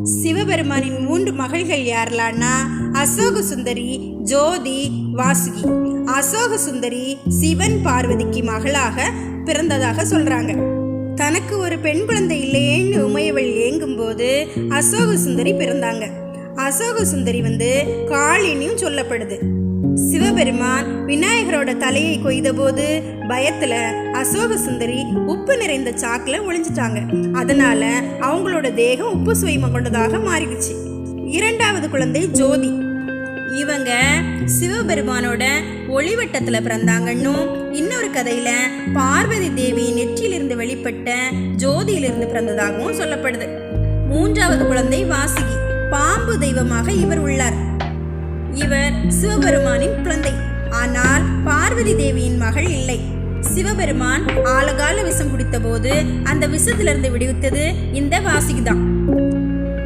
சிவபெருமானின் 3 மகள்கள் யாரெல்லாம்னா அசோக சுந்தரி, ஜோதி, வாசுகி. அசோக சுந்தரி சிவன் பார்வதிக்கு மகளாக பிறந்ததாக சொல்றாங்க. தனக்கு ஒரு பெண் குழந்தை இல்லையேன்னு உமையவள் ஏங்கும்போது அசோக சுந்தரி பிறந்தாங்க. அசோக சுந்தரி காளினியும் சொல்லப்படுது. சிவபெருமான் விநாயகரோட தலையை கொய்த போது பயத்துல அசோக சுந்தரி உப்பு நிறைந்த சாக்குல ஒளிஞ்சிட்டாங்க. அதனால அவங்களோட தேகம் உப்பு சுவைம கொண்டதாக மாறிடுச்சு. 2வது குழந்தை ஜோதி. இவங்க சிவபெருமானோட ஒளிவட்டத்துல பிறந்தாங்கன்னும், இன்னொரு கதையில பார்வதி தேவி நெற்றியிலிருந்து வெளிப்பட்ட ஜோதியிலிருந்து பிறந்ததாகவும் சொல்லப்படுது. 3வது குழந்தை வாசுகி. பாம்பு தெய்வமாக இவர் உள்ளார். இவர் சிவபெருமானின் குழந்தை. ஆனால் பார்வதி தேவியின் மகள் இல்லை. சிவபெருமான் ஆலகால விஷம் குடித்த போது அந்த விஷத்திலிருந்து விடுவித்தது இந்த வாசுகி தான்.